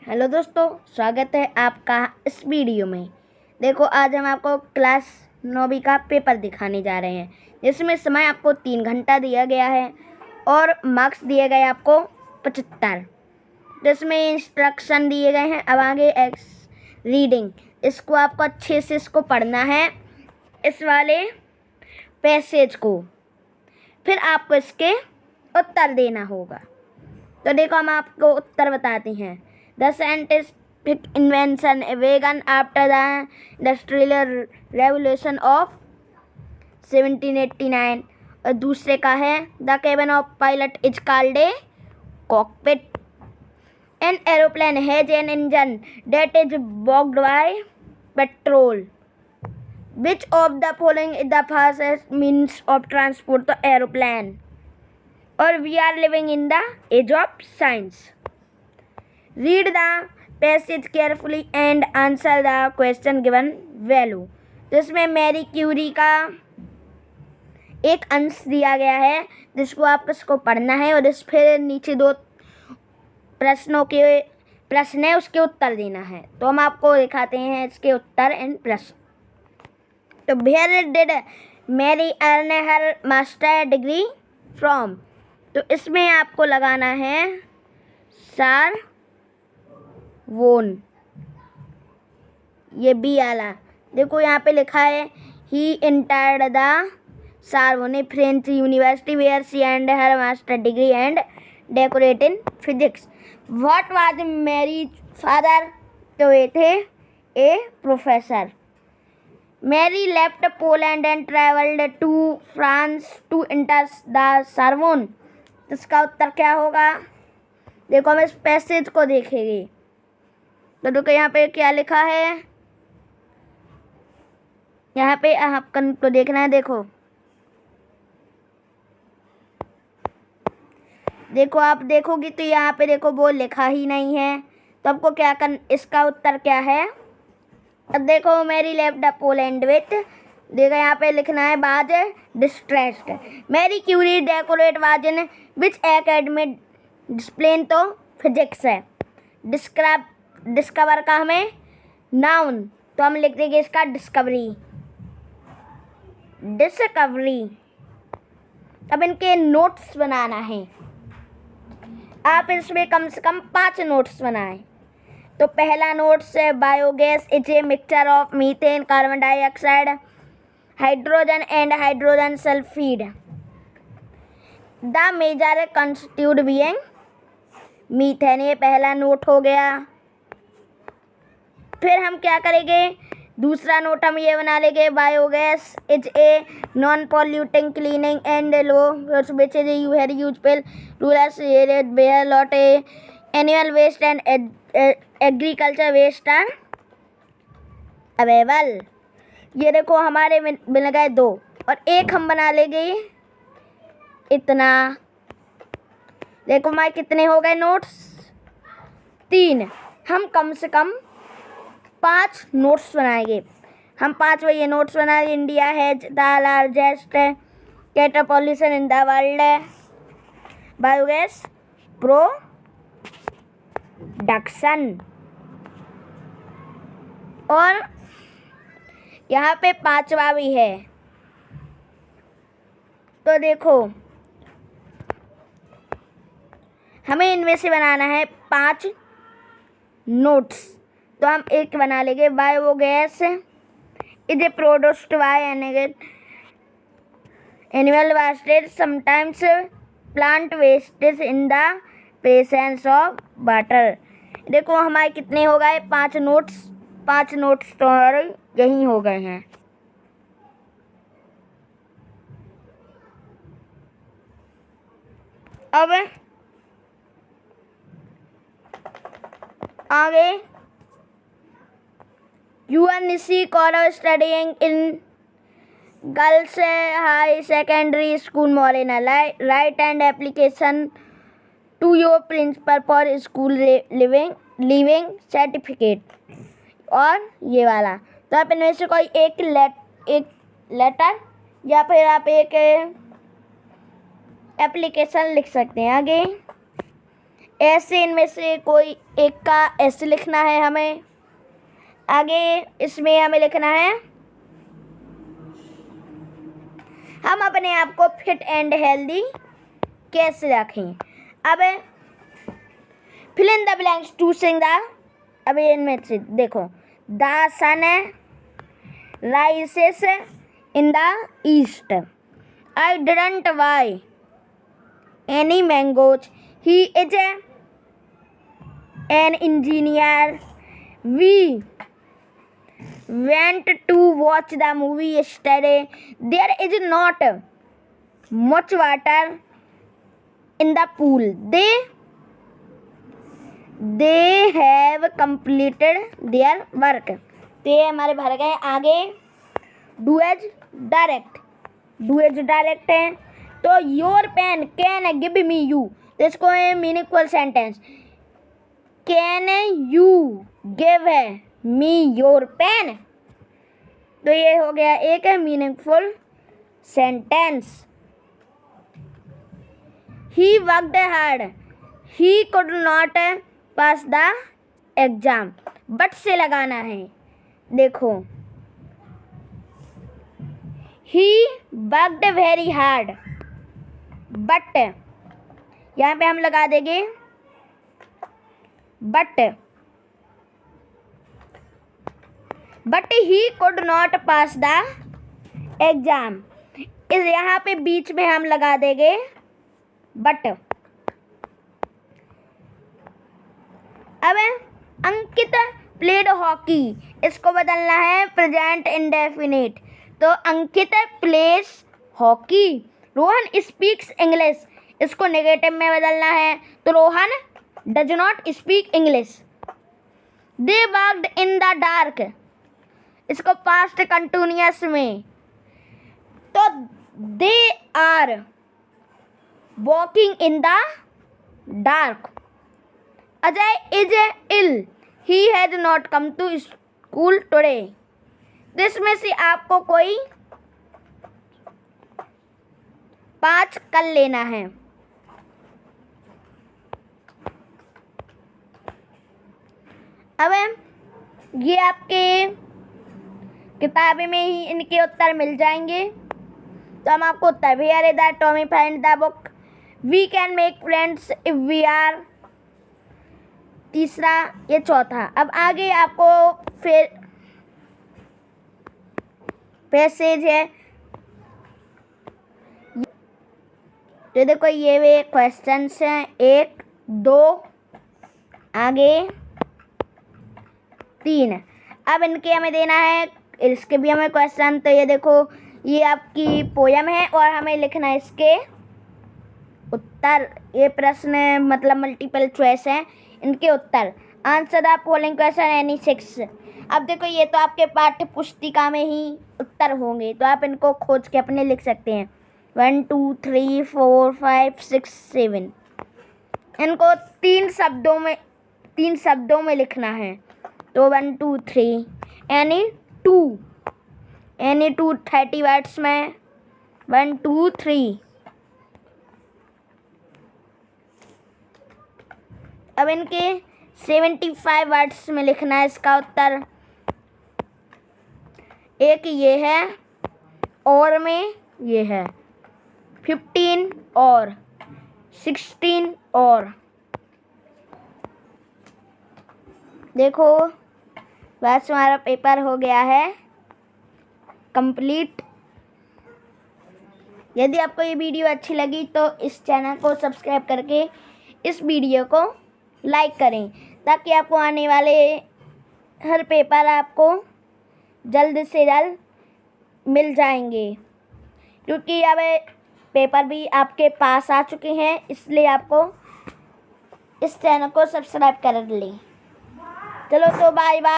Hello दोस्तों, स्वागत है आपका इस वीडियो में। देखो, आज हम आपको क्लास 9वीं का पेपर दिखाने जा रहे हैं, जिसमें समय आपको 3 घंटा दिया गया है और मार्क्स दिए गए आपको 75, जिसमें इंस्ट्रक्शन दिए गए हैं। अब आगे रीडिंग, इसको आपको अच्छे से इसको पढ़ना है, इस वाले पैसेज को, फिर आपको इसके उत्तर देना होगा। तो देखो, हम आपको उत्तर बताते हैं। The scientific invention began after the Industrial Revolution of 1789। और दूसरे का है The cabin of pilot is called a cockpit। An aeroplane has an engine that is powered by petrol। Which of the following is the fastest means of transport? The aeroplane। और we are living in the age of science। Read the passage carefully and answer the question given value। तो इसमें Marie Curie का एक अंश दिया गया है, जिसको आपको इसको पढ़ना है और इस फिर नीचे 2 प्रश्न है, उसके उत्तर देना है। तो हम आपको दिखाते हैं इसके उत्तर एंड प्रश्न। तो where did Mary earn her master degree from? तो इसमें आपको लगाना है सारबोन, ये बी आला। देखो यहाँ पे लिखा है he entered the Sorbonne French university where she and her master degree and decorate in physics. What was Marie father? तो ये थे a professor. Marie left Poland and travelled to France to enter the Sorbonne. इसका उत्तर क्या होगा? देखो, हम इस पैसेज को देखेंगे। तो देखो यहाँ पे क्या लिखा है, यहाँ पे आपको देखना है। देखो आप देखोगी तो यहाँ पे देखो वो लिखा ही नहीं है। तो आपको क्या इसका उत्तर क्या है? अब देखो, Mary left the Poland with, देखो यहाँ पे लिखना है was distressed. Mary Curie decorate was in which academic discipline? तो फिजिक्स है। डिस्कवर का हमें नाउन, तो हम लिख देंगे इसका डिस्कवरी। अब इनके नोट्स बनाना है। आप इसमें कम से कम 5 नोट्स बनाएं। तो पहला नोट्स है biogas is a mixture of methane, carbon dioxide, hydrogen and hydrogen sulphide. The major constitute being methane, ये पहला नोट हो गया। फिर हम क्या करेंगे, दूसरा नोट हम ये बना लेंगे biogas is a non polluting cleaning and low which is very useful rural where lot a annual waste and agriculture waste are available. ये देखो हमारे मिल गए 2 और एक हम बना लेंगे इतना। देखो हमारे कितने हो गए नोट्स? 3। हम कम से कम 5 नोट्स बनाएंगे। हम 5 ये नोट्स बनाएंगे। India has the largest water pollution in the world, biogas production. और यहाँ पे 5वां भी है। तो देखो, हमें इनमें से बनाना है 5 नोट्स। तो हम एक बना लेंगे biogas is A produced by animal wastage sometimes plant wastage in the presence of water. देखो हमारे कितने हो गए? 5 नोट्स। 5 नोट्स तो यही हो गए हैं। अब आगे UNC college studying in girls high secondary school Morena, write and application to your principal for school living certificate. और ये वाला, तो आप इनमें से कोई एक लेटर या फिर आप एक एप्लीकेशन लिख सकते हैं। आगे ऐसे इनमें से कोई एक का ऐसे लिखना है हमें। आगे इसमें हमें लिखना है हम अपने आप को फिट एंड हेल्दी कैसे रखें। अब fill in the blanks to sing the, अब इनमें से देखो, the sun rises in the east, I didn't buy any mangoes, he is an engineer, we went to watch the movie yesterday, there is not much water in the pool, they have completed their work। तो ये हमारे भर गए। आगे do as direct है, तो your pen can give me you, तो इसको है meaningful sentence, can you give me your pen, तो ये हो गया एक meaningful sentence. He worked hard, he could not pass the exam, but से लगाना है। देखो, he worked very hard, but यहाँ पे हम लगा देंगे but he could not pass the exam, इस यहाँ पे बीच में हम लगा देंगे बट। अब अंकित प्लेड हॉकी, इसको बदलना है प्रेजेंट इंडेफिनिट, तो Ankit plays hockey. Rohan speaks English, इसको नेगेटिव में बदलना है, तो Rohan does not speak English. They worked in the dark, इसको पास्ट कंटिन्यूअस में, तो they are walking in the dark. Ajay is ill, he has not come to school today, इसमें से आपको कोई 5 कर लेना है। अब ये आपके किताबें में ही इनके उत्तर मिल जाएंगे, तो हम आपको उत्तर भी अरे the Tommy find the book, we can make friends if we are, तीसरा, ये चौथा। अब आगे आपको फिर पैसेज है, तो देखो ये वे क्वेश्चंस हैं, 1 2 आगे 3। अब इनके हमें देना है, इसके भी हमें क्वेश्चन, तो ये देखो ये आपकी पोयम है और हमें लिखना है इसके उत्तर। ये प्रश्न मतलब मल्टीपल चॉइस है, इनके उत्तर। Answer the following question any 6। अब देखो ये तो आपके पाठ्य पुस्तिका में ही उत्तर होंगे, तो आप इनको खोज के अपने लिख सकते हैं। 1 2 3 4 5 6 7, इनको 3 शब्दों में लिखना है, तो 1 2 3 एनी 2 30 वर्ड्स में 1 2 3। अब इनके 75 वर्ड्स में लिखना है इसका उत्तर। एक ये है और में ये है 15 और 16 और। देखो बस हमारा पेपर हो गया है कंप्लीट। यदि आपको ये वीडियो अच्छी लगी तो इस चैनल को सब्सक्राइब करके इस वीडियो को लाइक करें, ताकि आपको आने वाले हर पेपर आपको जल्द से जल्द मिल जाएंगे, क्योंकि अब पेपर भी आपके पास आ चुके हैं, इसलिए आपको इस चैनल को सब्सक्राइब कर लें। चलो तो बाय बाय।